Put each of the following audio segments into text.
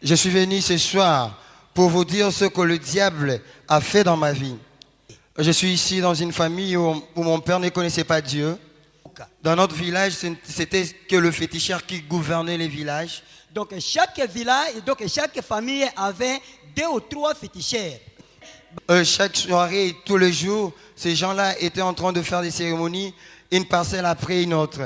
Je suis venu ce soir pour vous dire ce que le diable a fait dans ma vie. Je suis ici dans une famille où mon père ne connaissait pas Dieu. Dans notre village, c'était que le féticheur qui gouvernait les villages. Donc chaque village, donc chaque famille avait 2 ou 3 féticheurs. Chaque soirée et tous les jours, ces gens-là étaient en train de faire des cérémonies, une parcelle après une autre.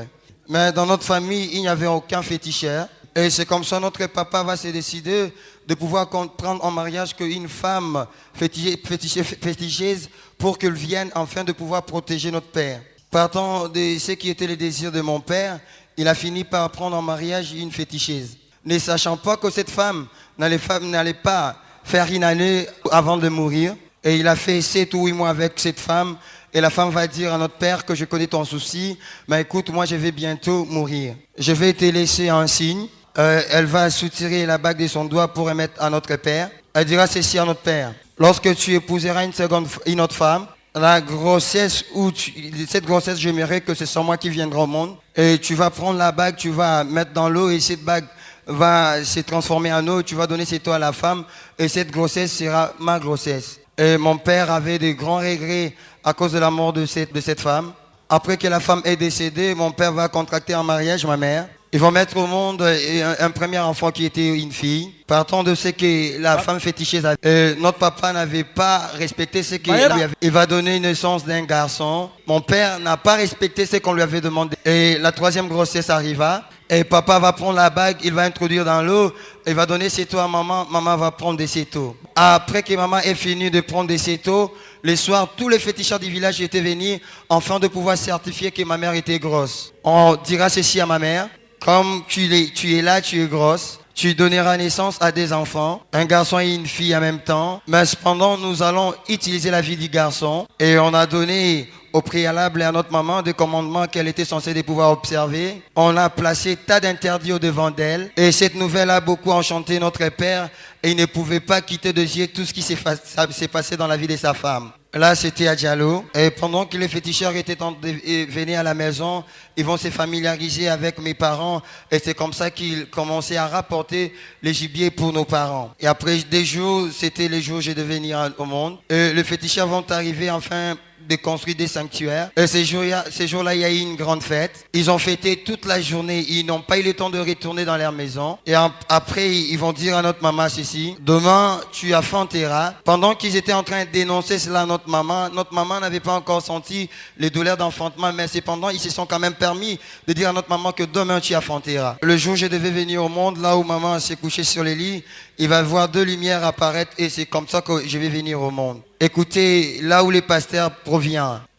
Mais dans notre famille, il n'y avait aucun féticheur. Et c'est comme ça notre papa va se décider de pouvoir prendre en mariage qu'une femme féticheuse pour qu'elle vienne afin de pouvoir protéger notre père. Partant de ce qui était le désir de mon père, il a fini par prendre en mariage une féticheuse. Ne sachant pas que cette femme n'allait pas faire une année avant de mourir. Et il a fait 7 ou 8 mois avec cette femme. Et la femme va dire à notre père que je connais ton souci. Mais écoute, moi je vais bientôt mourir. Je vais te laisser un signe. Elle va soutirer la bague de son doigt pour remettre à notre père. Elle dira ceci à notre père. Lorsque tu épouseras une autre femme, la grossesse cette grossesse, j'aimerais que ce soit moi qui viendrai au monde. Et tu vas prendre la bague, tu vas mettre dans l'eau et cette bague va se transformer en eau. Tu vas donner cette eau à la femme et cette grossesse sera ma grossesse. Et mon père avait de grands regrets à cause de la mort de cette femme. Après que la femme est décédée, mon père va contracter en mariage ma mère. Ils vont mettre au monde un premier enfant qui était une fille. Partant de ce que la femme féticheuse avait. Notre papa n'avait pas respecté ce qu'il lui avait. Il va donner naissance d'un garçon. Mon père n'a pas respecté ce qu'on lui avait demandé. Et la 3e grossesse arriva. Et papa va prendre la bague, il va introduire dans l'eau. Il va donner ses eaux à maman. Maman va prendre des cétos. Après que maman ait fini de prendre des cétos, le soir, tous les féticheurs du village étaient venus afin de pouvoir certifier que ma mère était grosse. On dira ceci à ma mère. Comme tu es là, tu es grosse, tu donneras naissance à des enfants, un garçon et une fille en même temps. Mais cependant, nous allons utiliser la vie du garçon. Et on a donné au préalable à notre maman des commandements qu'elle était censée de pouvoir observer. On a placé tas d'interdits au-devant d'elle. Et cette nouvelle a beaucoup enchanté notre père. Et il ne pouvait pas quitter de yeux tout ce qui s'est passé dans la vie de sa femme. Là, c'était à Diallo. Et pendant que les féticheurs venaient à la maison, ils vont se familiariser avec mes parents. Et c'est comme ça qu'ils commençaient à rapporter les gibiers pour nos parents. Et après des jours, c'était les jours où je devais venir au monde. Et les féticheurs vont arriver enfin de construire des sanctuaires. Et ces jours-là, il y a eu une grande fête. Ils ont fêté toute la journée. Ils n'ont pas eu le temps de retourner dans leur maison. Et après, ils vont dire à notre maman ceci. Demain, tu enfanteras. Pendant qu'ils étaient en train de dénoncer cela à notre maman n'avait pas encore senti les douleurs d'enfantement. Mais cependant, ils se sont quand même permis de dire à notre maman que demain, tu enfanteras. Le jour où je devais venir au monde, là où maman s'est couchée sur les lits, il va voir 2 lumières apparaître et c'est comme ça que je vais venir au monde. Écoutez, là où les pasteurs proviennent.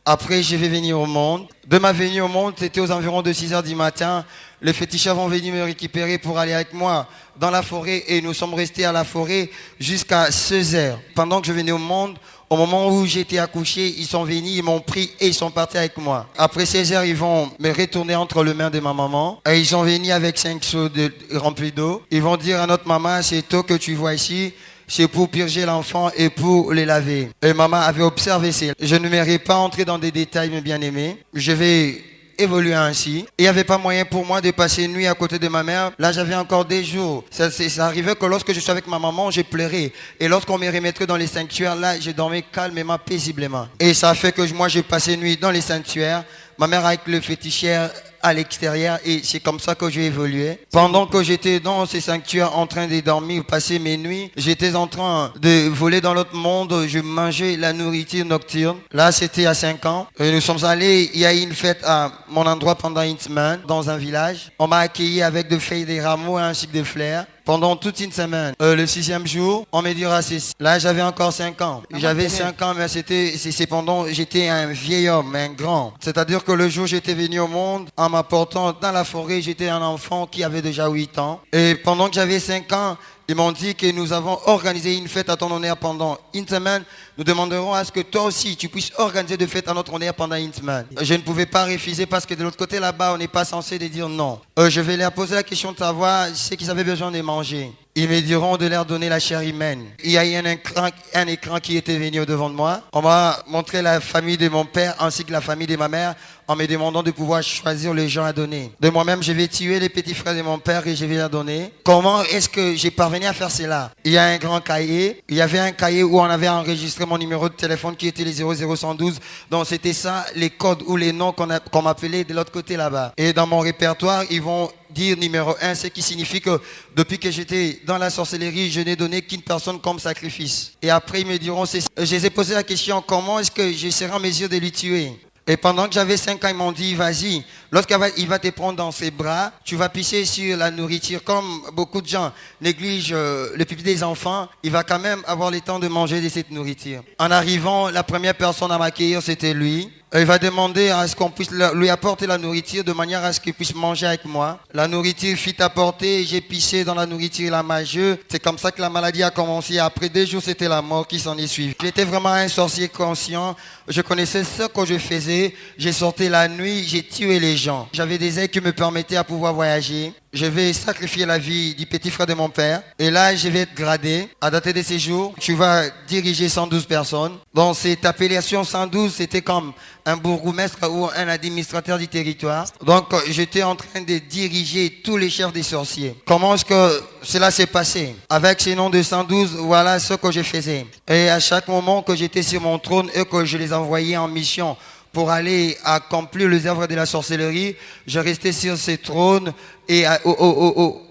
Après, je vais venir au monde. De ma venue au monde, c'était aux environs de 6 h du matin. Les féticheurs vont venir me récupérer pour aller avec moi dans la forêt et nous sommes restés à la forêt jusqu'à 16 h. Pendant que je venais au monde, au moment où j'étais accouché, ils sont venus, ils m'ont pris et ils sont partis avec moi. Après 16 h, ils vont me retourner entre les mains de ma maman. Et ils sont venus avec 5 seaux remplis d'eau. Ils vont dire à notre maman, cette eau que tu vois ici, c'est pour purger l'enfant et pour les laver. Et maman avait observé ça. Je ne m'aimerais pas entrer dans des détails, mes bien-aimés. Je vais évoluer ainsi. Il n'y avait pas moyen pour moi de passer une nuit à côté de ma mère. Là, j'avais encore des jours. Ça arrivait que lorsque je suis avec ma maman, j'ai pleuré. Et lorsqu'on me remettrait dans les sanctuaires, là, je dormais calmement, paisiblement. Et ça fait que moi, j'ai passé une nuit dans les sanctuaires. Ma mère avec le féticheur à l'extérieur et c'est comme ça que j'ai évolué. Pendant que j'étais dans ces sanctuaires en train de dormir, passer mes nuits, j'étais en train de voler dans l'autre monde, je mangeais la nourriture nocturne. Là, c'était à 5 ans. Et nous sommes allés, il y a eu une fête à mon endroit pendant une semaine, dans un village. On m'a accueilli avec des feuilles, des rameaux ainsi que des fleurs. Pendant toute une semaine. Le 6e jour, on me dira ceci. Là, j'avais encore 5 ans. J'avais 5 ans, mais c'est pendant, j'étais un vieil homme, un grand. C'est-à-dire que le jour où j'étais venu au monde, en m'apportant dans la forêt, j'étais un enfant qui avait déjà 8 ans. Et pendant que j'avais 5 ans, ils m'ont dit que nous avons organisé une fête à ton honneur pendant une semaine. Nous demanderons à ce que toi aussi, tu puisses organiser des fêtes à notre honneur pendant une semaine. Je ne pouvais pas refuser parce que de l'autre côté là-bas, on n'est pas censé de dire non. Je vais leur poser la question de savoir ce qu'ils avaient besoin de manger. Ils me diront de leur donner la chair humaine. Il y a eu un écran qui était venu au-devant de moi. On m'a montré la famille de mon père ainsi que la famille de ma mère en me demandant de pouvoir choisir les gens à donner. De moi-même, je vais tuer les petits frères de mon père et je vais leur donner. Comment est-ce que j'ai parvenu à faire cela? Il y a un grand cahier. Il y avait un cahier où on avait enregistré mon numéro de téléphone qui était les 00112. Donc c'était ça, les codes ou les noms qu'on m'appelait de l'autre côté là-bas. Et dans mon répertoire, ils vont dire numéro 1, ce qui signifie que depuis que j'étais dans la sorcellerie, je n'ai donné qu'une personne comme sacrifice. Et après, ils me diront, je les ai posé la question, comment est-ce que je serai en mesure de lui tuer? Et pendant que j'avais 5 ans, ils m'ont dit, vas-y, lorsqu'il va te prendre dans ses bras, tu vas pisser sur la nourriture. Comme beaucoup de gens négligent le pipi des enfants, il va quand même avoir le temps de manger de cette nourriture. En arrivant, la première personne à m'accueillir, c'était lui. Il va demander à ce qu'on puisse lui apporter la nourriture de manière à ce qu'il puisse manger avec moi. La nourriture fut apportée, j'ai pissé dans la nourriture la majeure. C'est comme ça que la maladie a commencé. Après 2 jours, c'était la mort qui s'en est suivie. J'étais vraiment un sorcier conscient. Je connaissais ce que je faisais. J'ai sorti la nuit, j'ai tué les gens. J'avais des aides qui me permettaient à pouvoir voyager. Je vais sacrifier la vie du petit frère de mon père. Et là, je vais être gradé. À dater de ces jours, tu vas diriger 112 personnes. Donc, cette appellation 112, c'était comme un bourgmestre ou un administrateur du territoire. Donc, j'étais en train de diriger tous les chefs des sorciers. Comment est-ce que cela s'est passé? Avec ces noms de 112, voilà ce que je faisais. Et à chaque moment que j'étais sur mon trône et que je les envoyais en mission pour aller accomplir les œuvres de la sorcellerie, je restais sur ce trône et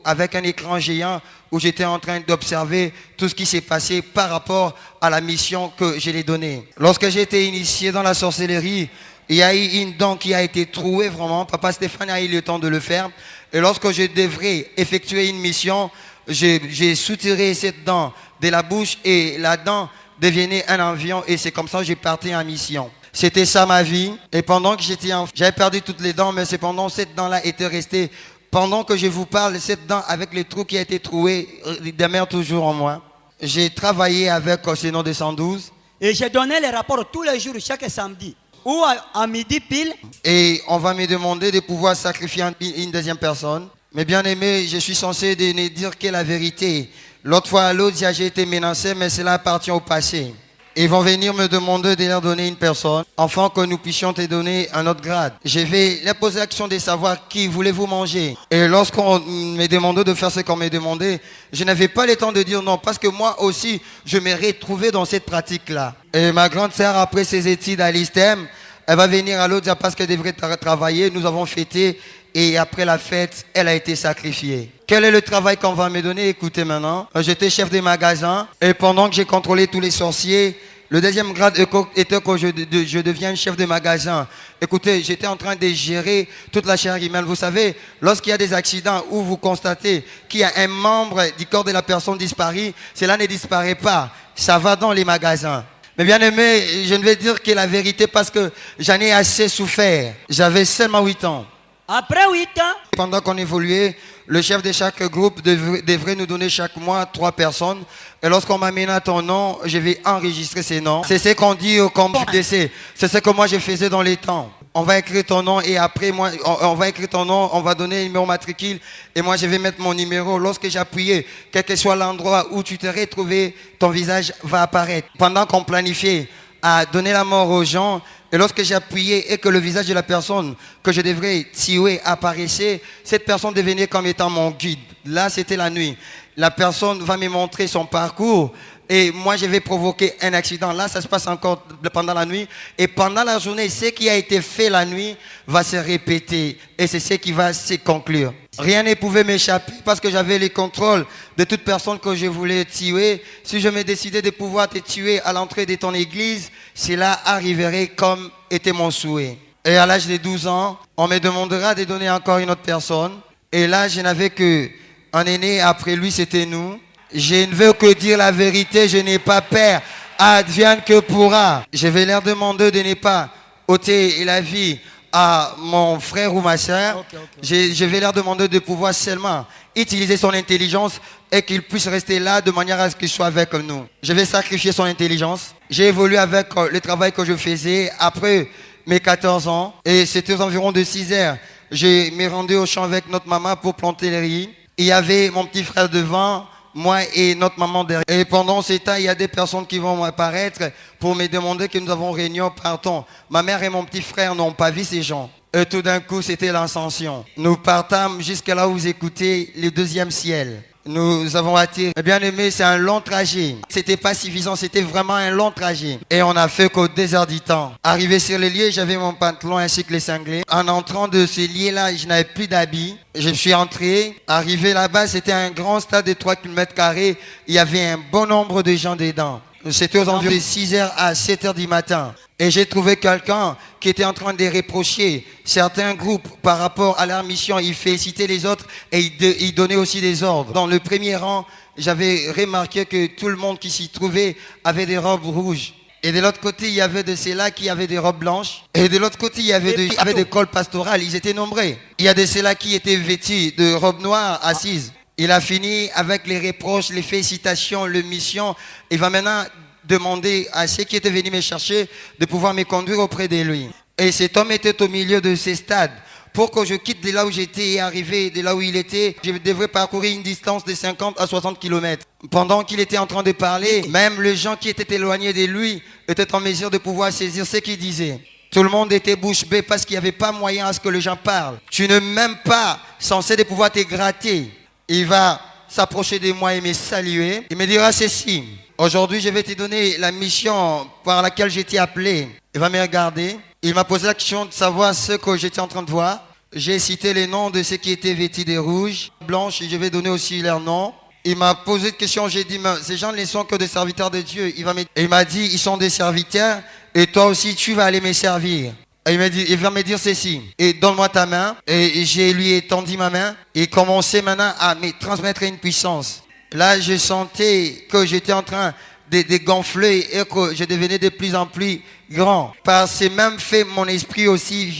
avec un écran géant où j'étais en train d'observer tout ce qui s'est passé par rapport à la mission que je l'ai donnée. Lorsque j'ai été initié dans la sorcellerie, il y a eu une dent qui a été trouée vraiment. Papa Stéphane a eu le temps de le faire. Et lorsque je devrais effectuer une mission, j'ai soutiré cette dent de la bouche et la dent devenait un avion et c'est comme ça que j'ai parti en mission. C'était ça ma vie. Et pendant que j'étais enfant, j'avais perdu toutes les dents, mais cependant cette dent-là était restée. Pendant que je vous parle, cette dent avec le trou qui a été troué demeure toujours en moi. J'ai travaillé avec ce nom de 112. Et j'ai donné les rapports tous les jours, chaque samedi. Ou à midi pile. Et on va me demander de pouvoir sacrifier une deuxième personne. Mais bien aimé, je suis censé ne dire que la vérité. L'autre fois à l'autre, j'ai été menacé, mais cela appartient au passé. Ils vont venir me demander de leur donner une personne, afin que nous puissions te donner un autre grade. Je vais leur poser l'action de savoir qui voulez-vous manger. Et lorsqu'on me demandait de faire ce qu'on me demandait, je n'avais pas le temps de dire non, parce que moi aussi, je me retrouvais dans cette pratique-là. Et ma grande sœur, après ses études à l'ISTEM, elle va venir à l'autre parce qu'elle devrait travailler. Nous avons fêté et après la fête, elle a été sacrifiée. Quel est le travail qu'on va me donner? Écoutez maintenant. J'étais chef de magasin et pendant que j'ai contrôlé tous les sorciers, le deuxième grade était que je deviens chef de magasin. Écoutez, j'étais en train de gérer toute la chair humaine. Vous savez, lorsqu'il y a des accidents où vous constatez qu'il y a un membre du corps de la personne disparu, cela ne disparaît pas. Ça va dans les magasins. Mais bien aimé, je ne vais dire que la vérité parce que j'en ai assez souffert. J'avais seulement 8 ans. Après 8 ans, pendant qu'on évoluait, le chef de chaque groupe devrait nous donner chaque mois 3 personnes. Et lorsqu'on m'amène à ton nom, je vais enregistrer ces noms. C'est ce qu'on dit au camp du décès. C'est ce que moi je faisais dans les temps. On va écrire ton nom et après moi, on va écrire ton nom, on va donner le numéro matricule et moi je vais mettre mon numéro. Lorsque j'appuyais, quel que soit l'endroit où tu t'es retrouvé, ton visage va apparaître. Pendant qu'on planifiait à donner la mort aux gens, et lorsque j'appuyais et que le visage de la personne que je devrais tuer apparaissait, cette personne devenait comme étant mon guide. Là, c'était la nuit. La personne va me montrer son parcours et moi, je vais provoquer un accident. Là, ça se passe encore pendant la nuit. Et pendant la journée, ce qui a été fait la nuit va se répéter. Et c'est ce qui va se conclure. Rien ne pouvait m'échapper parce que j'avais le contrôle de toute personne que je voulais tuer. Si je me décidais de pouvoir te tuer à l'entrée de ton église, cela arriverait comme était mon souhait. Et à l'âge de 12 ans, on me demandera de donner encore une autre personne. Et là, je n'avais qu'un aîné. Après lui, c'était nous. Je ne veux que dire la vérité, je n'ai pas peur. Advienne que pourra. Je vais leur demander de ne pas ôter la vie à mon frère ou ma soeur. Okay. Je vais leur demander de pouvoir seulement utiliser son intelligence et qu'il puisse rester là de manière à ce qu'il soit avec nous. Je vais sacrifier son intelligence. J'ai évolué avec le travail que je faisais après mes 14 ans. Et c'était aux environs de 6 heures. Je me rendais au champ avec notre maman pour planter les riz. Il y avait mon petit frère devant moi et notre maman derrière. Et pendant ces temps, il y a des personnes qui vont apparaître pour me demander que nous avons réunion, partons. Ma mère et mon petit frère n'ont pas vu ces gens. Et tout d'un coup, c'était l'ascension. Nous partâmes jusqu'à là où vous écoutez le deuxième ciel. Nous avons atterri. Bien aimé, c'est un long trajet. C'était pas suffisant, c'était vraiment un long trajet. Et on a fait qu'au désert du temps. Arrivé sur le lieu, j'avais mon pantalon ainsi que les cinglés. En entrant de ce lieu-là, je n'avais plus d'habits. Je suis entré. Arrivé là-bas, c'était un grand stade de 3 km². Il y avait un bon nombre de gens dedans. C'était aux environs de 6h à 7h du matin. Et j'ai trouvé quelqu'un qui était en train de reprocher certains groupes par rapport à leur mission. Il félicitait les autres et il donnait aussi des ordres. Dans le premier rang, j'avais remarqué que tout le monde qui s'y trouvait avait des robes rouges. Et de l'autre côté, il y avait de ceux-là qui avaient des robes blanches. Et de l'autre côté, il y avait des cols pastorales. Ils étaient nombreux. Il y a de ceux-là qui étaient vêtus de robes noires assises. Il a fini avec les reproches, les félicitations, les missions. Il va maintenant demander à ceux qui étaient venus me chercher de pouvoir me conduire auprès de lui. Et cet homme était au milieu de ces stades. Pour que je quitte de là où j'étais et arriver de là où il était, je devrais parcourir une distance de 50 à 60 km. Pendant qu'il était en train de parler, même les gens qui étaient éloignés de lui étaient en mesure de pouvoir saisir ce qu'il disait. Tout le monde était bouche bée parce qu'il n'y avait pas moyen à ce que les gens parlent. Tu n'es même pas censé de pouvoir te gratter. Il va s'approcher de moi et me saluer. Il me dira ceci. Aujourd'hui, je vais te donner la mission par laquelle j'ai été appelé. Il va me regarder. Il m'a posé la question de savoir ce que j'étais en train de voir. J'ai cité les noms de ceux qui étaient vêtus de rouge, blanche, et je vais donner aussi leurs noms. Il m'a posé une question, j'ai dit, mais ces gens ne sont que des serviteurs de Dieu. Il m'a dit, ils sont des serviteurs, et toi aussi, tu vas aller me servir. Et il va me dire ceci, et donne-moi ta main. Et je lui ai tendu ma main, et il commençait maintenant à me transmettre une puissance. Là, je sentais que j'étais en train de gonfler et que je devenais de plus en plus grand. Par ces mêmes faits, mon esprit aussi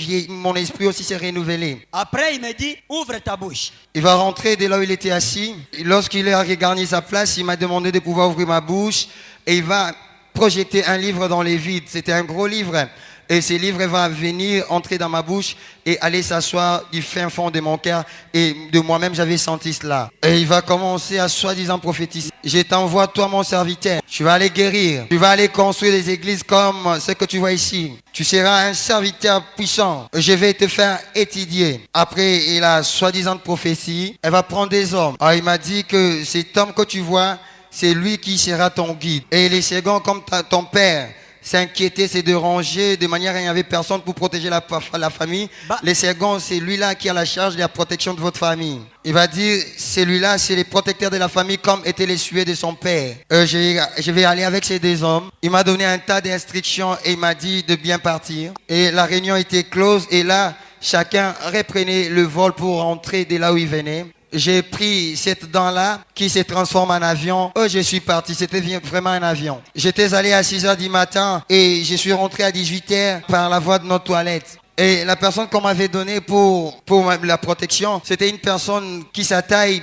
s'est renouvelé. Après, il me dit, ouvre ta bouche. Il va rentrer de là où il était assis. Lorsqu'il a regagné sa place, il m'a demandé de pouvoir ouvrir ma bouche et il va projeter un livre dans les vides. C'était un gros livre. Et ce livre va venir entrer dans ma bouche et aller s'asseoir du fin fond de mon cœur. Et de moi-même, j'avais senti cela. Et il va commencer à soi-disant prophétiser. Je t'envoie, toi, mon serviteur. Tu vas aller guérir. Tu vas aller construire des églises comme ce que tu vois ici. Tu seras un serviteur puissant. Je vais te faire étudier. Après, il a soi-disant prophétie. Elle va prendre des hommes. Alors, il m'a dit que cet homme que tu vois, c'est lui qui sera ton guide. Et les seconds, comme ton père, s'inquiéter, c'est de ranger de manière à il n'y avait personne pour protéger la famille. Les seconds, c'est lui-là qui a la charge de la protection de votre famille. Il va dire, celui-là, c'est les protecteurs de la famille comme étaient les suets de son père. Je vais aller avec ces deux hommes. Il m'a donné un tas d'instructions et il m'a dit de bien partir. Et la réunion était close et là, chacun reprenait le vol pour rentrer de là où il venait. J'ai pris cette dent-là qui se transforme en avion. Je suis parti. C'était vraiment un avion. J'étais allé à 6h du matin et je suis rentré à 18h par la voie de notre toilette. Et la personne qu'on m'avait donnée pour la protection, c'était une personne qui sa taille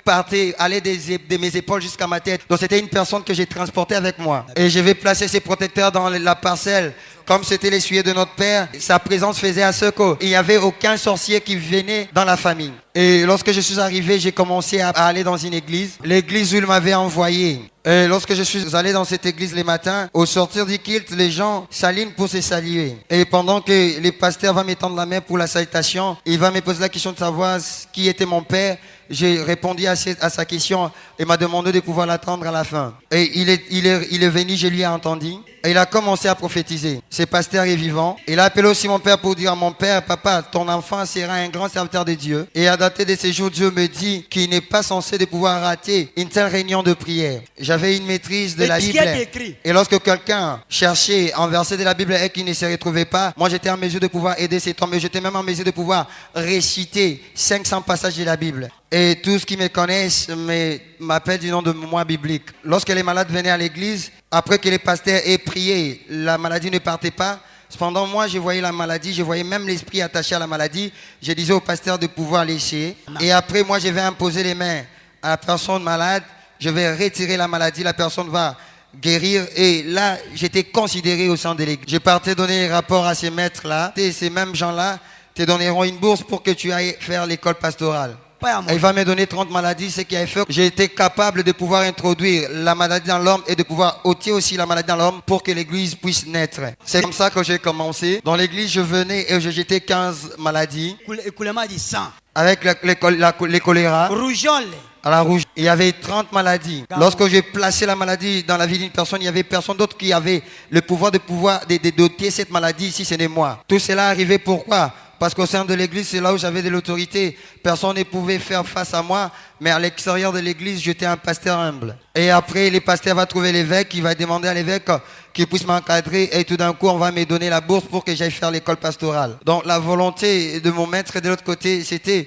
allait de mes épaules jusqu'à ma tête. Donc c'était une personne que j'ai transportée avec moi. Et je vais placer ces protecteurs dans la parcelle. Comme c'était les souliers de notre père, sa présence faisait à ce qu'il n'y avait aucun sorcier qui venait dans la famille. Et lorsque je suis arrivé, j'ai commencé à aller dans une église. L'église où il m'avait envoyé. Et lorsque je suis allé dans cette église les matins, au sortir du culte, les gens s'alignent pour se saluer. Et pendant que le pasteur va m'étendre la main pour la salutation, il va me poser la question de savoir qui était mon père. J'ai répondu à sa question et m'a demandé de pouvoir l'attendre à la fin. Et il est venu, je lui ai entendu. Et il a commencé à prophétiser. Ce pasteur est vivant. Il a appelé aussi mon père pour dire à mon père, papa, ton enfant sera un grand serviteur de Dieu. Et à dater de ces jours, Dieu me dit qu'il n'est pas censé de pouvoir rater une telle réunion de prière. J'avais une maîtrise de la Bible. Et lorsque quelqu'un cherchait un verset de la Bible et qu'il ne se retrouvait pas, moi j'étais en mesure de pouvoir aider cet homme. Et j'étais même en mesure de pouvoir réciter 500 passages de la Bible. Et tous qui me connaissent m'appellent du nom de moi biblique. Lorsque les malades venaient à l'église, après que les pasteurs aient prié, la maladie ne partait pas. Cependant, moi, je voyais la maladie, je voyais même l'esprit attaché à la maladie. Je disais au pasteur de pouvoir lécher. Et après, moi, je vais imposer les mains à la personne malade. Je vais retirer la maladie, la personne va guérir. Et là, j'étais considéré au sein de l'église. Je partais donner rapport à ces maîtres-là. Et ces mêmes gens-là te donneront une bourse pour que tu ailles faire l'école pastorale. Il va me donner 30 maladies, ce qui a fait que j'ai été capable de pouvoir introduire la maladie dans l'homme et de pouvoir ôter aussi la maladie dans l'homme pour que l'église puisse naître. C'est comme ça que j'ai commencé. Dans l'église, je venais et je jetais 15 maladies. Écoulement du sang. Avec les choléra. Rougeole. À la rouge, il y avait 30 maladies. Lorsque j'ai placé la maladie dans la vie d'une personne, il n'y avait personne d'autre qui avait le pouvoir de doter cette maladie si ce n'est moi. Tout cela arrivait pourquoi? Parce qu'au sein de l'église, c'est là où j'avais de l'autorité. Personne ne pouvait faire face à moi, mais à l'extérieur de l'église, j'étais un pasteur humble. Et après, le pasteur va trouver l'évêque, il va demander à l'évêque qu'il puisse m'encadrer et tout d'un coup, on va me donner la bourse pour que j'aille faire l'école pastorale. Donc la volonté de mon maître de l'autre côté,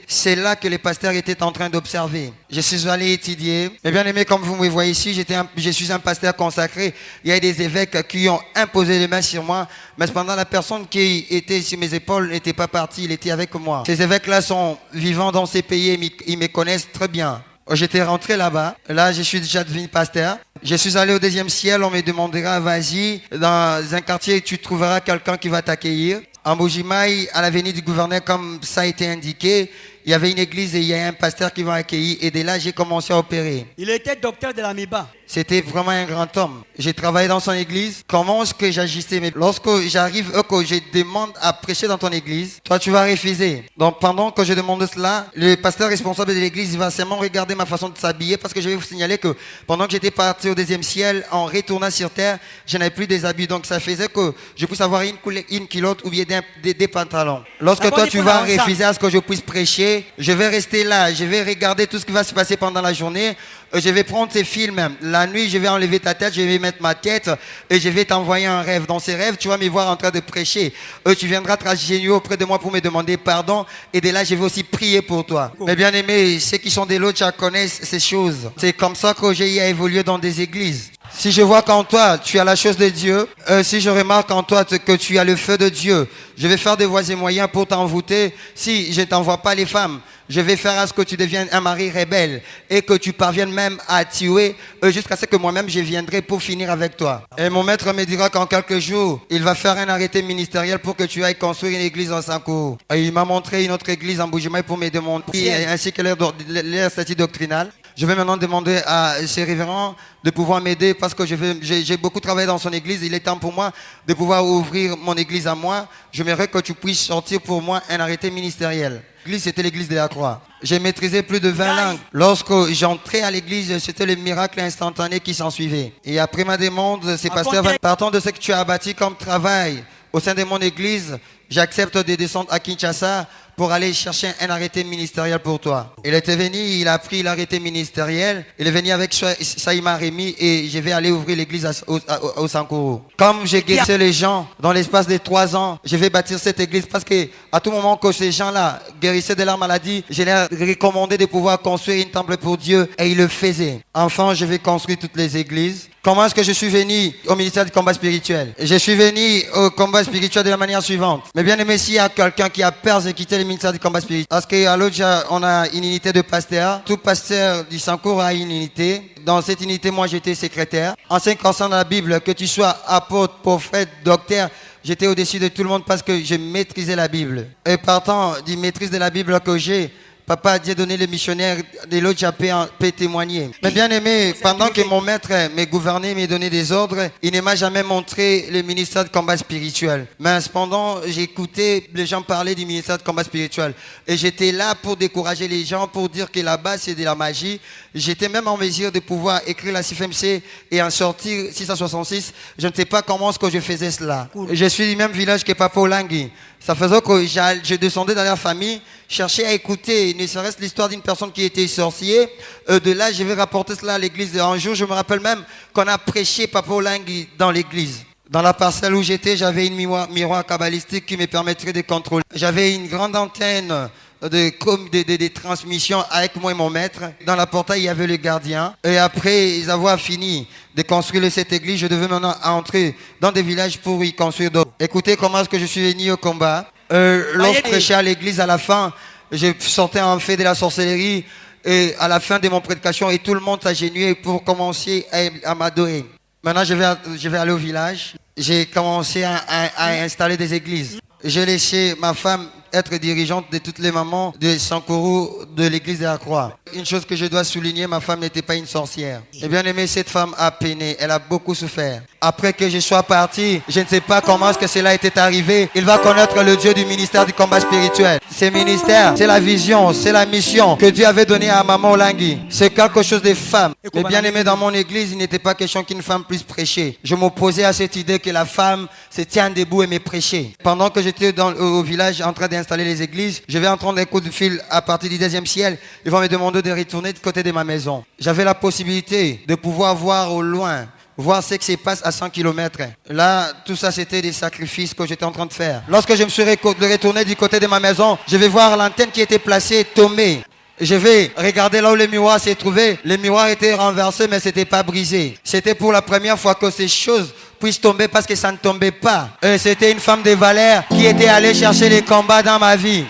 c'est là que les pasteurs étaient en train d'observer. Je suis allé étudier. Mais bien aimé, comme vous me voyez ici, je suis un pasteur consacré. Il y a des évêques qui ont imposé les mains sur moi, mais cependant la personne qui était sur mes épaules n'était pas partie, il était avec moi. Ces évêques-là sont vivants dans ces pays, ils me connaissent très bien. J'étais rentré là-bas. Là, je suis déjà devenu pasteur. Je suis allé au 2e ciel. On me demandera, vas-y, dans un quartier, tu trouveras quelqu'un qui va t'accueillir. En Bujimaï, à l'avenue du gouverneur, comme ça a été indiqué, il y avait une église et il y a un pasteur qui m'a accueilli. Et dès là, j'ai commencé à opérer. Il était docteur de l'amiba. C'était vraiment un grand homme. J'ai travaillé dans son église. Comment est-ce que j'agissais? Mais lorsque j'arrive, que je demande à prêcher dans ton église, toi tu vas refuser. Donc pendant que je demande cela, le pasteur responsable de l'église, il va seulement regarder ma façon de s'habiller parce que je vais vous signaler que pendant que j'étais parti au 2e ciel, en retournant sur terre, je n'avais plus des habits. Donc ça faisait que je puisse avoir une culotte ou bien des pantalons. Lorsque toi tu vas refuser à ce que je puisse prêcher, je vais rester là, je vais regarder tout ce qui va se passer pendant la journée. Je vais prendre ces films. La nuit, je vais enlever ta tête, je vais mettre ma tête et je vais t'envoyer un rêve. Dans ces rêves, tu vas me voir en train de prêcher. Tu viendras t'agenouiller auprès de moi pour me demander pardon. Et de là, je vais aussi prier pour toi. Mais bien aimé, ceux qui sont des lots, tu connaissent ces choses. C'est comme ça que j'ai évolué dans des églises. Si je vois qu'en toi, tu as la chose de Dieu, si je remarque en toi que tu as le feu de Dieu, je vais faire des voies et moyens pour t'envoûter. Si je ne t'envoie pas les femmes, je vais faire à ce que tu deviennes un mari rebelle et que tu parviennes même à tuer jusqu'à ce que moi-même je viendrai pour finir avec toi. Et mon maître me dira qu'en quelques jours, il va faire un arrêté ministériel pour que tu ailles construire une église en Sankourou. Et il m'a montré une autre église en Bujimaï pour me demander ainsi que leur statut doctrinal. Je vais maintenant demander à ces révérends de pouvoir m'aider parce que j'ai beaucoup travaillé dans son église. Il est temps pour moi de pouvoir ouvrir mon église à moi. J'aimerais que tu puisses sortir pour moi un arrêté ministériel. L'église, c'était l'église de la croix. J'ai maîtrisé plus de 20 langues. Lorsque j'entrais à l'église, c'était le miracle instantané qui s'en suivait. Et après ma demande, ces pasteurs, partant de ce que tu as bâti comme travail au sein de mon église, j'accepte de descendre à Kinshasa pour aller chercher un arrêté ministériel pour toi. Il était venu, il a pris l'arrêté ministériel, il est venu avec Saïma Rémi et je vais aller ouvrir l'église au Sankourou. Comme j'ai guéri les gens dans l'espace de 3 ans, je vais bâtir cette église parce que à tout moment que ces gens-là guérissaient de leur maladie, je leur recommandais de pouvoir construire une temple pour Dieu et ils le faisaient. Enfin, je vais construire toutes les églises. Comment est-ce que je suis venu au ministère du combat spirituel? Je suis venu au combat spirituel de la manière suivante. Mais bien aimé, s'il y a quelqu'un qui a peur de quitter le ministère du combat spirituel, parce qu'à l'autre, on a une unité de pasteurs. Tout pasteur du Sankourou a une unité. Dans cette unité, moi, j'étais secrétaire. En ce qui concerne la Bible, que tu sois apôtre, prophète, docteur, j'étais au-dessus de tout le monde parce que je maîtrisais la Bible. Et partant du maîtrise de la Bible que j'ai, Papa a donné le missionnaire de l'autre, peut témoigner. Mais bien aimé, pendant que mon maître me gouvernait, me donnait des ordres, il ne m'a jamais montré le ministère de combat spirituel. Mais cependant, j'écoutais les gens parler du ministère de combat spirituel. Et j'étais là pour décourager les gens, pour dire que là-bas, c'est de la magie. J'étais même en mesure de pouvoir écrire la CFMC et en sortir 666. Je ne sais pas comment est-ce que je faisais cela. Je suis du même village que Papa Olangui. Ça faisait que je descendais dans la famille, cherchais à écouter, ne serait-ce l'histoire d'une personne qui était sorcier. De là, je vais rapporter cela à l'église. Un jour, je me rappelle même qu'on a prêché Papa Olangui dans l'église. Dans la parcelle où j'étais, j'avais une miroir kabbalistique qui me permettrait de contrôler. J'avais une grande antenne de transmission avec moi et mon maître. Dans la portail, il y avait le gardien. Et après avoir fini de construire cette église, je devais maintenant entrer dans des villages pour y construire d'autres. Écoutez comment est-ce que je suis venu au combat. Lorsque je prêchais à l'église, à la fin, je sortais en fait de la sorcellerie. Et à la fin de mon prédication, et tout le monde s'agenouillait pour commencer à m'adorer. Maintenant, je vais aller au village. J'ai commencé à installer des églises. J'ai laissé ma femme être dirigeante de toutes les mamans de Sankourou, de l'église de la Croix. Une chose que je dois souligner, ma femme n'était pas une sorcière. Et bien aimé, cette femme a peiné, elle a beaucoup souffert. Après que je sois parti, je ne sais pas comment est-ce que cela était arrivé. Il va connaître le Dieu du ministère du combat spirituel. Ce ministère, c'est la vision, c'est la mission que Dieu avait donnée à Maman Olangui. C'est quelque chose de femme. Mais bien aimé, dans mon église, il n'était pas question qu'une femme puisse prêcher. Je m'opposais à cette idée que la femme se tient debout et me prêcher. Pendant que j'étais au village en train d'installer les églises, je vais entendre un coup de fil à partir du 10e ciel. Ils vont me demander de retourner du côté de ma maison. J'avais la possibilité de pouvoir voir au loin, voir ce qui se passe à 100 km. Là, tout ça, c'était des sacrifices que j'étais en train de faire. Lorsque je me suis retourné du côté de ma maison, je vais voir l'antenne qui était placée tomber. Je vais regarder là où le miroir s'est trouvé. Le miroir était renversé, mais c'était pas brisé. C'était pour la première fois que ces choses puissent tomber parce que ça ne tombait pas. C'était une femme de valeur qui était allée chercher les combats dans ma vie.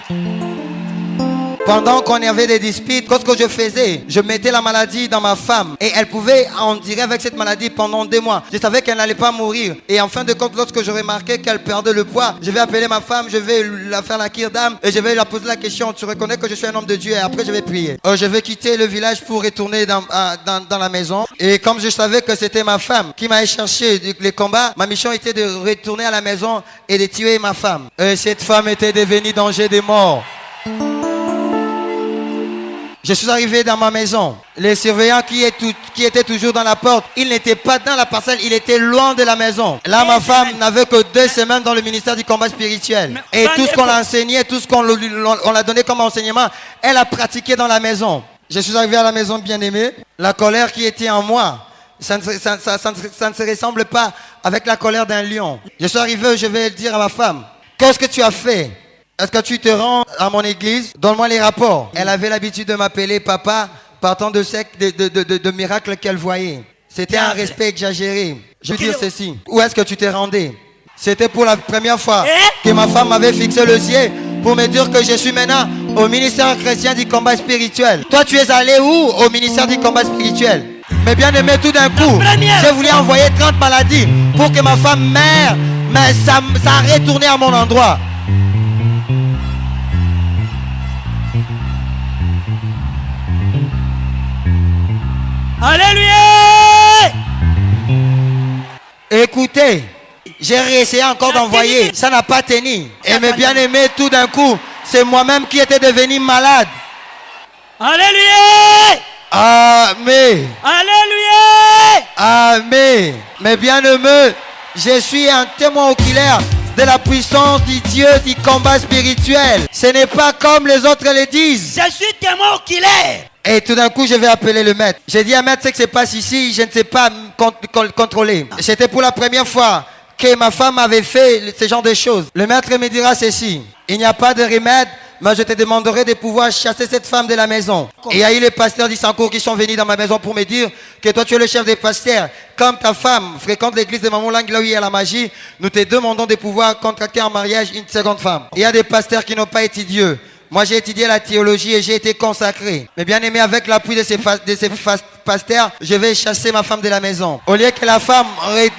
Pendant qu'on avait des disputes, qu'est-ce que je faisais? Je mettais la maladie dans ma femme et elle pouvait endurer avec cette maladie pendant 2 mois. Je savais qu'elle n'allait pas mourir. Et en fin de compte, lorsque je remarquais qu'elle perdait le poids, je vais appeler ma femme, je vais la faire la cure d'âme et je vais la poser la question: tu reconnais que je suis un homme de Dieu? Et après je vais prier. Je vais quitter le village pour retourner dans la maison. Et comme je savais que c'était ma femme qui m'allait chercher les combats, ma mission était de retourner à la maison et de tuer ma femme. Cette femme était devenue danger de mort. Je suis arrivé dans ma maison. Les surveillants qui étaient toujours dans la porte, ils n'étaient pas dans la parcelle, ils étaient loin de la maison. Là, ma femme n'avait que 2 semaines dans le ministère du combat spirituel. Et tout ce qu'on l'a enseigné, tout ce qu'on l'a donné comme enseignement, elle a pratiqué dans la maison. Je suis arrivé à la maison, bien aimé. La colère qui était en moi, ça ne se ressemble pas avec la colère d'un lion. Je suis arrivé, je vais dire à ma femme: qu'est-ce que tu as fait? Est-ce que tu te rends à mon église? Donne-moi les rapports. Elle avait l'habitude de m'appeler papa, partant de miracles qu'elle voyait. C'était un respect exagéré. Je veux dire ceci: où est-ce que tu t'es rendu? C'était pour la première fois que ma femme m'avait fixé le ciel pour me dire que je suis maintenant au ministère chrétien du combat spirituel. Toi, tu es allé où? Au ministère du combat spirituel. Mais bien aimé, tout d'un coup, j'ai voulu envoyer 30 maladies pour que ma femme meure, mais ça a retourné à mon endroit. Alléluia! Écoutez, j'ai réessayé encore d'envoyer, ça n'a pas tenu. Et mes bien-aimés, tout d'un coup, c'est moi-même qui étais devenu malade. Alléluia! Amen. Alléluia! Amen. Mes bien-aimés, je suis un témoin oculaire de la puissance du Dieu du combat spirituel. Ce n'est pas comme les autres le disent. Je suis témoin oculaire. Et tout d'un coup, je vais appeler le maître. J'ai dit à maître, ce qui se passe ici, je ne sais pas contrôler. C'était pour la première fois que ma femme avait fait ce genre de choses. Le maître me dira ceci: il n'y a pas de remède, mais je te demanderai de pouvoir chasser cette femme de la maison. Et il y a eu les pasteurs d'Issancourt qui sont venus dans ma maison pour me dire que toi tu es le chef des pasteurs. Comme ta femme fréquente l'église de Maman Olangui, là où il y a la magie, nous te demandons de pouvoir contracter en mariage une seconde femme. Il y a des pasteurs qui n'ont pas étudié. Moi, j'ai étudié la théologie et j'ai été consacré. Mais bien aimé, avec l'appui de ces pasteurs, je vais chasser ma femme de la maison. Au lieu que la femme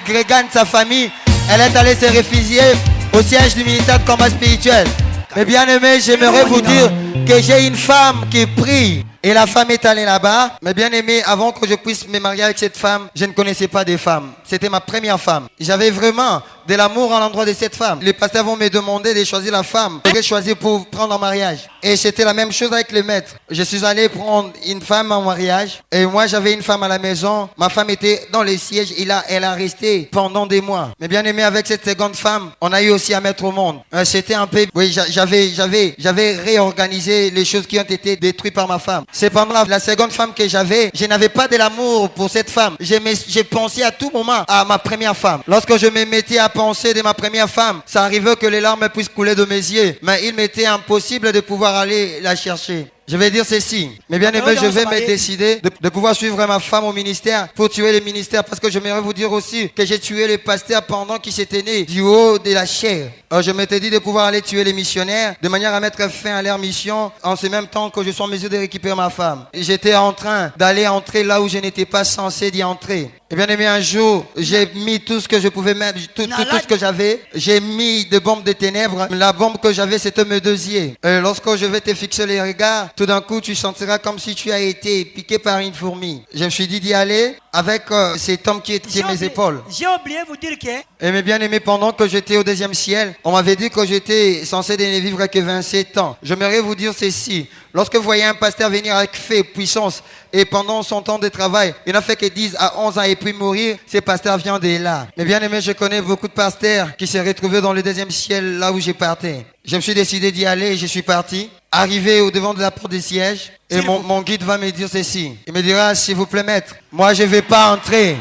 regagne sa famille, elle est allée se réfugier au siège du ministère de combat spirituel. Mais bien aimé, j'aimerais vous dire que j'ai une femme qui prie. Et la femme est allée là-bas. Mais bien aimé, avant que je puisse me marier avec cette femme, je ne connaissais pas des femmes. C'était ma première femme. J'avais vraiment de l'amour à l'endroit de cette femme. Les pasteurs vont me demander de choisir la femme que j'ai choisi pour prendre en mariage. Et c'était la même chose avec le maître. Je suis allé prendre une femme en mariage. Et moi, j'avais une femme à la maison. Ma femme était dans les sièges. Et là, elle a resté pendant des mois. Mais bien aimé, avec cette seconde femme, on a eu aussi à mettre au monde. C'était un peu... Oui, j'avais réorganisé les choses qui ont été détruites par ma femme. Cependant, la seconde femme que j'avais, je n'avais pas de l'amour pour cette femme. J'ai pensé à tout moment à ma première femme. Lorsque je me mettais à penser de ma première femme, ça arrivait que les larmes puissent couler de mes yeux. Mais il m'était impossible de pouvoir aller la chercher. Je vais dire ceci, mais bien aimé, je vais me décider de pouvoir suivre ma femme au ministère pour tuer le ministère, parce que j'aimerais vous dire aussi que j'ai tué le pasteur pendant qu'il s'était né du haut de la chair. Je m'étais dit de pouvoir aller tuer les missionnaires de manière à mettre fin à leur mission en ce même temps que je suis en mesure de récupérer ma femme. J'étais en train d'aller entrer là où je n'étais pas censé d'y entrer. Et bien aimé, un jour, j'ai mis tout ce que je pouvais mettre, tout ce que j'avais. J'ai mis des bombes de ténèbres. La bombe que j'avais, c'était me dosier. Lorsque je vais te fixer les regards, tout d'un coup, tu sentiras comme si tu as été piqué par une fourmi. Je me suis dit d'y aller avec cet homme qui était mes épaules. J'ai oublié de vous dire que... Et mes bien-aimés, pendant que j'étais au deuxième ciel, on m'avait dit que j'étais censé ne vivre que 27 ans. J'aimerais vous dire ceci. Lorsque vous voyez un pasteur venir avec fait, puissance, et pendant son temps de travail, il n'a fait que 10 à 11 ans et puis mourir, ce pasteur vient de là. Mais bien aimé, je connais beaucoup de pasteurs qui s'est retrouvés dans le deuxième ciel, là où j'ai parti. Je me suis décidé d'y aller et je suis parti. Arrivé au devant de la porte des sièges, et mon guide va me dire ceci. Il me dira, s'il vous plaît maître, moi je ne vais pas entrer.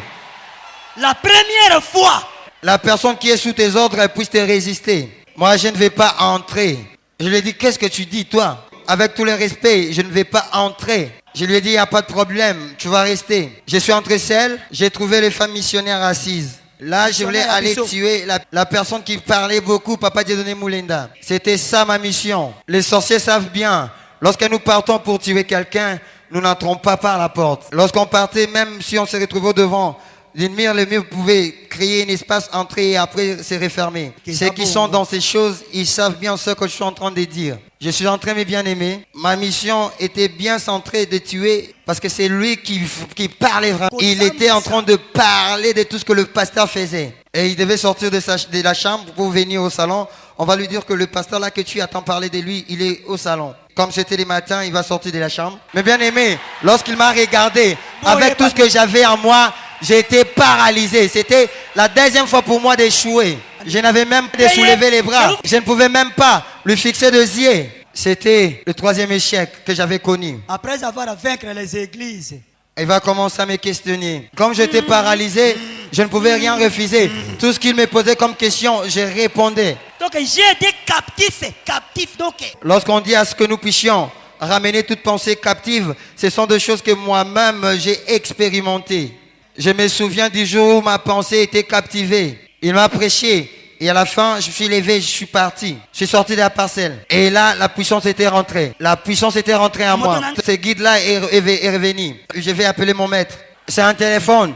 La première fois, la personne qui est sous tes ordres, elle puisse te résister. Moi je ne vais pas entrer. Je lui ai dit, qu'est-ce que tu dis toi? Avec tout le respect, je ne vais pas entrer. Je lui ai dit, il n'y a pas de problème, tu vas rester. Je suis entré seul, j'ai trouvé les femmes missionnaires assises. Là, je voulais aller tuer la personne qui parlait beaucoup, Papa Dieudonné Moulenda. C'était ça ma mission. Les sorciers savent bien, lorsque nous partons pour tuer quelqu'un, nous n'entrons pas par la porte. Lorsqu'on partait, même si on se retrouvait au devant d'une mur, le mur pouvait créer un espace, entrer et après se refermer. Ceux qui sont dans ces choses, ils savent bien ce que je suis en train de dire. Je suis en train, mes bien-aimés. Ma mission était bien centrée de tuer parce que c'est lui qui parlait vraiment. Il était en train de parler de tout ce que le pasteur faisait. Et il devait sortir de la chambre pour venir au salon. On va lui dire que le pasteur là que tu attends parler de lui, il est au salon. Comme c'était le matin, il va sortir de la chambre. Mais bien aimé, lorsqu'il m'a regardé, avec tout ce que j'avais en moi, j'ai été paralysé. C'était la deuxième fois pour moi d'échouer. Je n'avais même pas de soulever les bras. Je ne pouvais même pas lui fixer des yeux. C'était le troisième échec que j'avais connu. Après avoir vaincu les églises, il va commencer à me questionner. Comme j'étais paralysé, je ne pouvais rien refuser. Tout ce qu'il me posait comme question, je répondais. Donc j'ai été captif. Donc. Lorsqu'on dit à ce que nous puissions ramener toute pensée captive, ce sont des choses que moi-même j'ai expérimentées. Je me souviens du jour où ma pensée était captivée. Il m'a prêché. Et à la fin, je suis levé, je suis parti. Je suis sorti de la parcelle. Et là, la puissance était rentrée. La puissance était rentrée en moi. Ce guide-là est revenu. Je vais appeler mon maître. C'est un téléphone.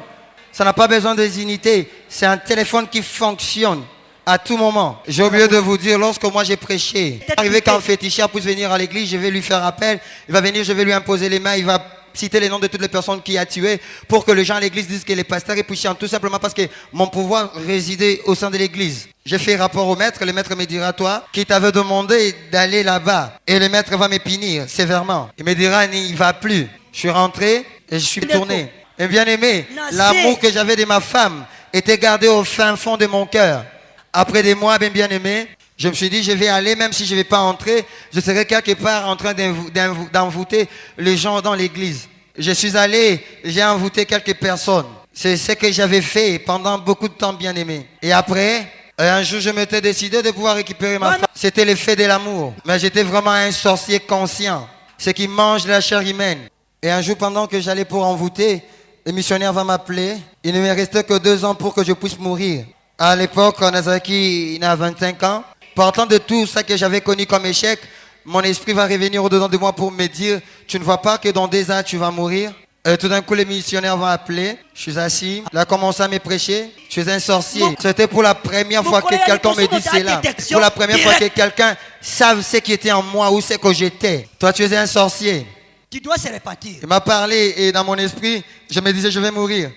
Ça n'a pas besoin des unités. C'est un téléphone qui fonctionne à tout moment. J'ai oublié de vous dire, lorsque moi j'ai prêché, arrivé quand le féticheur puisse venir à l'église, je vais lui faire appel. Il va venir, je vais lui imposer les mains. Il va citer les noms de toutes les personnes qui a tué pour que les gens à l'église disent que les pasteurs est puissant, tout simplement parce que mon pouvoir résidait au sein de l'église. J'ai fait rapport au maître, le maître me dira, toi, qui t'avait demandé d'aller là-bas, et le maître va me punir sévèrement. Il me dira, il ne va plus. Je suis rentré et je suis tourné. Et bien aimé, l'amour que j'avais de ma femme était gardé au fin fond de mon cœur. Après des mois bien aimé, je me suis dit, je vais aller, même si je ne vais pas entrer, je serai quelque part en train d'envoûter les gens dans l'église. Je suis allé, j'ai envoûté quelques personnes. C'est ce que j'avais fait pendant beaucoup de temps, bien aimé. Et après, un jour, je m'étais décidé de pouvoir récupérer ma femme. C'était l'effet de l'amour. Mais j'étais vraiment un sorcier conscient. Ce qui mange la chair humaine. Et un jour, pendant que j'allais pour envoûter, le missionnaire va m'appeler. Il ne me restait que 2 ans pour que je puisse mourir. À l'époque, Nazaki, il a 25 ans. Partant de tout ça que j'avais connu comme échec, mon esprit va revenir au-dedans de moi pour me dire, tu ne vois pas que dans 2 ans, tu vas mourir? Tout d'un coup, les missionnaires vont appeler. Je suis assis. Il a commencé à me prêcher. Je suis un sorcier. C'était pour la première fois que quelqu'un me dit cela. Pour la première fois que quelqu'un savait ce qui était en moi, où c'est que j'étais. Toi, tu es un sorcier. Tu dois se repentir. Il m'a parlé et dans mon esprit, je me disais, je vais mourir.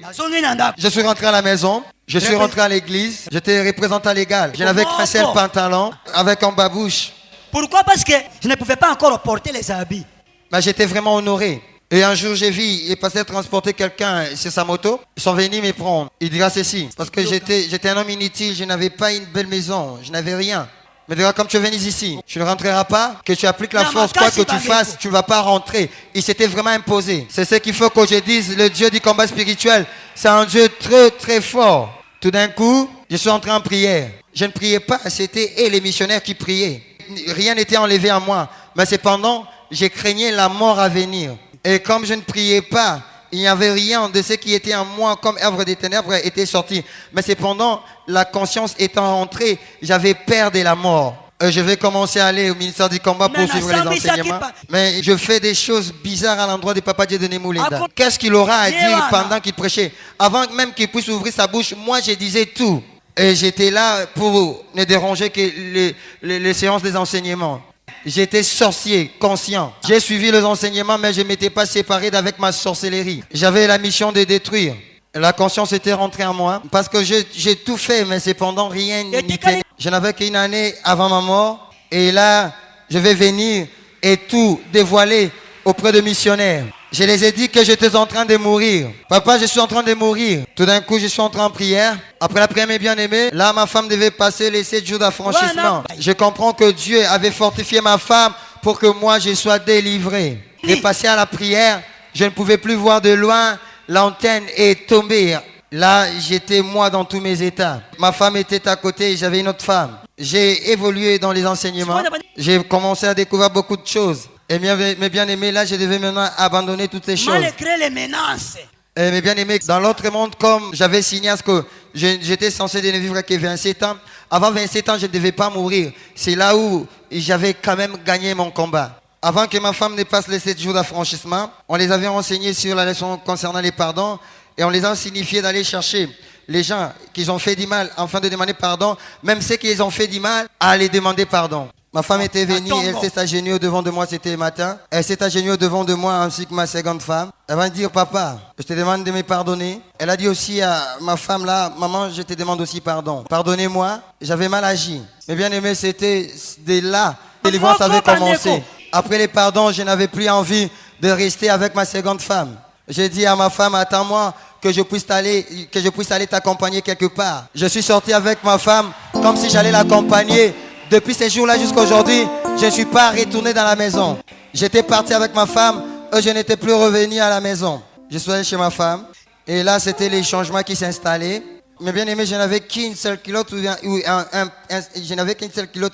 Je suis rentré à la maison. Je suis rentré à l'église. J'étais représentant légal. Je n'avais qu'un seul pantalon avec un babouche. Pourquoi? Parce que je ne pouvais pas encore porter les habits. Mais j'étais vraiment honoré. Et un jour, j'ai vu, il passait transporter quelqu'un sur sa moto. Ils sont venus me prendre. Il dira ceci. Parce que j'étais un homme inutile. Je n'avais pas une belle maison. Je n'avais rien. Mais dira, comme tu es venu ici, tu ne rentreras pas, que tu appliques la force, quoi que tu fasses, tu ne vas pas rentrer. Il s'était vraiment imposé. C'est ce qu'il faut que je dise. Le Dieu du combat spirituel, c'est un Dieu très, très fort. Tout d'un coup, je suis entré en prière. Je ne priais pas, c'était les missionnaires qui priaient. Rien n'était enlevé à moi. Mais cependant, je craignais la mort à venir. Et comme je ne priais pas, il n'y avait rien de ce qui était en moi comme œuvre des ténèbres était sorti. Mais cependant, la conscience étant rentrée, j'avais peur de la mort. Je vais commencer à aller au ministère du combat pour suivre les enseignements. Mais je fais des choses bizarres à l'endroit de Papa Dieudonné Moulinda. Qu'est-ce qu'il aura à dire pendant qu'il prêchait? Avant même qu'il puisse ouvrir sa bouche, moi je disais tout. Et j'étais là pour ne déranger que les séances des enseignements. J'étais sorcier, conscient. J'ai suivi les enseignements, mais je ne m'étais pas séparé d'avec ma sorcellerie. J'avais la mission de détruire. La conscience était rentrée en moi. Parce que j'ai tout fait, mais cependant rien n'était. Je n'avais qu'une année avant ma mort. Et là, je vais venir et tout dévoiler auprès de missionnaires. Je les ai dit que j'étais en train de mourir. Papa, je suis en train de mourir. Tout d'un coup, je suis entré en prière. Après la prière, mes bien-aimés, là, ma femme devait passer les 7 jours d'affranchissement. Je comprends que Dieu avait fortifié ma femme pour que moi, je sois délivré. Et passé à la prière, je ne pouvais plus voir de loin. L'antenne est tombée. Là, j'étais moi dans tous mes états. Ma femme était à côté et j'avais une autre femme. J'ai évolué dans les enseignements. J'ai commencé à découvrir beaucoup de choses. Et mes bien-aimés, là, je devais maintenant abandonner toutes ces choses. Malgré les menaces. Et mes bien-aimés, dans l'autre monde, comme j'avais signé à ce que j'étais censé ne vivre que 27 ans, avant 27 ans, je ne devais pas mourir. C'est là où j'avais quand même gagné mon combat. Avant que ma femme ne passe les 7 jours d'affranchissement, on les avait renseignés sur la leçon concernant les pardons et on les a signifiés d'aller chercher les gens qui ont fait du mal afin de demander pardon, même ceux qui ont fait du mal, à les demander pardon. Ma femme était venue, elle s'est agenouillée au devant de moi, c'était le matin. Elle s'est agenouillée au devant de moi ainsi que ma seconde femme. Elle va me dire, papa, je te demande de me pardonner. Elle a dit aussi à ma femme là, maman, je te demande aussi pardon. Pardonnez-moi, j'avais mal agi. Mais bien aimé, c'était de là que les délivrance avait commencé. Après les pardons, je n'avais plus envie de rester avec ma seconde femme. J'ai dit à ma femme, attends-moi que je puisse aller t'accompagner quelque part. Je suis sorti avec ma femme comme si j'allais l'accompagner. Depuis ces jours-là jusqu'à aujourd'hui, je ne suis pas retourné dans la maison. J'étais parti avec ma femme et je n'étais plus revenu à la maison. Je suis allé chez ma femme et là, c'était les changements qui s'installaient. Mais bien aimé, je n'avais qu'une seule culotte et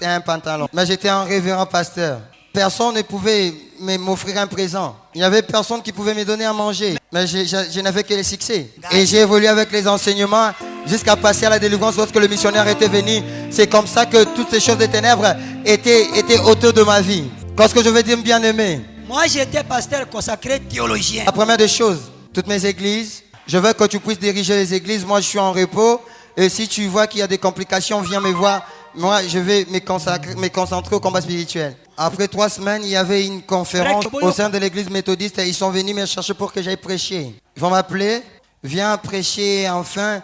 un pantalon. Mais j'étais un révérend pasteur. Personne ne pouvait m'offrir un présent. Il n'y avait personne qui pouvait me donner à manger. Mais je n'avais que les succès. Et j'ai évolué avec les enseignements jusqu'à passer à la délivrance lorsque le missionnaire était venu. C'est comme ça que toutes ces choses des ténèbres étaient autour de ma vie. Qu'est-ce que je veux dire, bien-aimé? Moi, j'étais pasteur consacré théologien. La première des choses, toutes mes églises, je veux que tu puisses diriger les églises. Moi, je suis en repos. Et si tu vois qu'il y a des complications, viens me voir. Moi, je vais me concentrer au combat spirituel. Après 3 semaines, il y avait une conférence au sein de l'église méthodiste et ils sont venus me chercher pour que j'aille prêcher. Ils vont m'appeler, viens prêcher, enfin,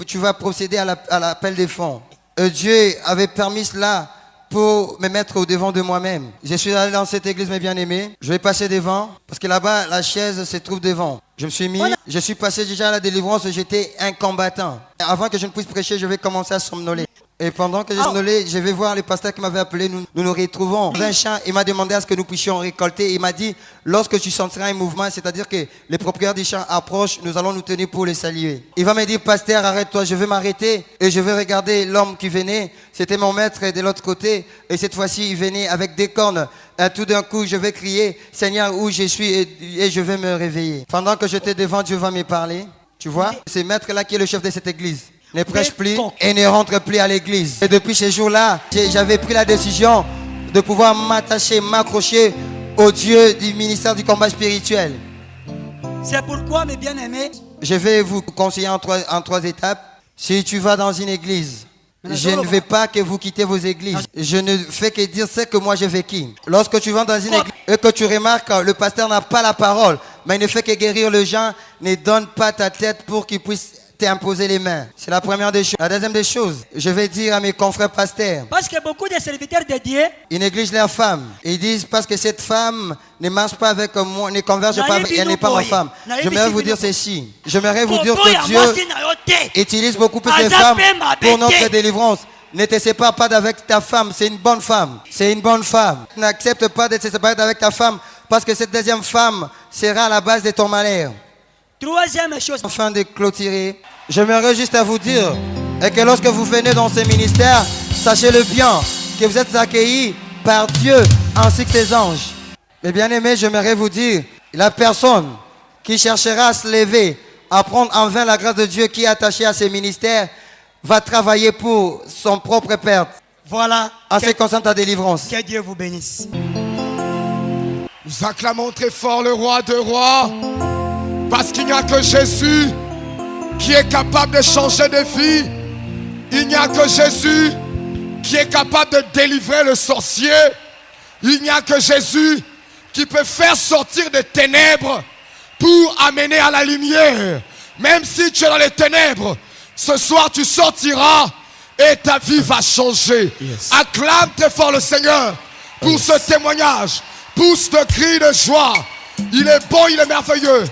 tu vas procéder à l'appel des fonds. Dieu avait permis cela pour me mettre au devant de moi-même. Je suis allé dans cette église, mes bien-aimés. Je vais passer devant, parce que là-bas, la chaise se trouve devant. Je suis passé déjà à la délivrance, j'étais un combattant. Avant que je ne puisse prêcher, je vais commencer à somnoler. Et pendant que je somnolais, je vais voir le pasteur qui m'avait appelé, nous retrouvons dans un champ. Il m'a demandé à ce que nous puissions récolter. Il m'a dit, lorsque tu sentiras un mouvement, c'est-à-dire que les propriétaires du champ approchent, nous allons nous tenir pour les saluer. Il va me dire, pasteur, arrête-toi, je vais m'arrêter et je vais regarder l'homme qui venait. C'était mon maître de l'autre côté. Et cette fois-ci, il venait avec des cornes. Et tout d'un coup, je vais crier, Seigneur, où je suis et je vais me réveiller. Pendant que j'étais devant, Dieu va me parler. Tu vois, c'est maître-là qui est le chef de cette église. Ne prêche plus et ne rentre plus à l'église. Et depuis ces jours-là, j'avais pris la décision de pouvoir m'accrocher au Dieu du ministère du combat spirituel. C'est pourquoi, mes bien-aimés, je vais vous conseiller en trois étapes. Si tu vas dans une église, je ne veux pas que vous quittez vos églises. Je ne fais que dire ce que moi j'ai vécu. Lorsque tu vas dans une église et que tu remarques que le pasteur n'a pas la parole, mais il ne fait que guérir les gens, ne donne pas ta tête pour qu'il puisse imposer les mains. C'est la première des choses. La deuxième des choses, je vais dire à mes confrères pasteurs. Parce que beaucoup de serviteurs de Dieu, ils négligent leur femme. Ils disent parce que cette femme ne marche pas avec moi, ne converge pas avec, elle n'est pas ma femme. J'aimerais vous dire ceci. J'aimerais vous dire que Dieu utilise beaucoup plus les femmes pour notre délivrance. Ne te sépare pas d'avec ta femme, c'est une bonne femme. C'est une bonne femme. N'accepte pas de te séparer d'avec ta femme parce que cette deuxième femme sera à la base de ton malheur. Troisième chose. Afin de clôturer, j'aimerais juste à vous dire que lorsque vous venez dans ce ministère, sachez-le bien que vous êtes accueillis par Dieu ainsi que ses anges. Mais bien aimé, j'aimerais vous dire, la personne qui cherchera à se lever, à prendre en vain la grâce de Dieu qui est attachée à ce ministère, va travailler pour son propre perte. Voilà. en ce qui concerne ta délivrance. Que Dieu vous bénisse. Nous acclamons très fort le roi de rois. Parce qu'il n'y a que Jésus qui est capable de changer de vie. Il n'y a que Jésus qui est capable de délivrer le sorcier. Il n'y a que Jésus qui peut faire sortir des ténèbres pour amener à la lumière. Même si tu es dans les ténèbres, ce soir tu sortiras et ta vie va changer. Yes. Acclame très fort le Seigneur pour ce témoignage. Pousse de cris de joie. Il est bon, il est merveilleux.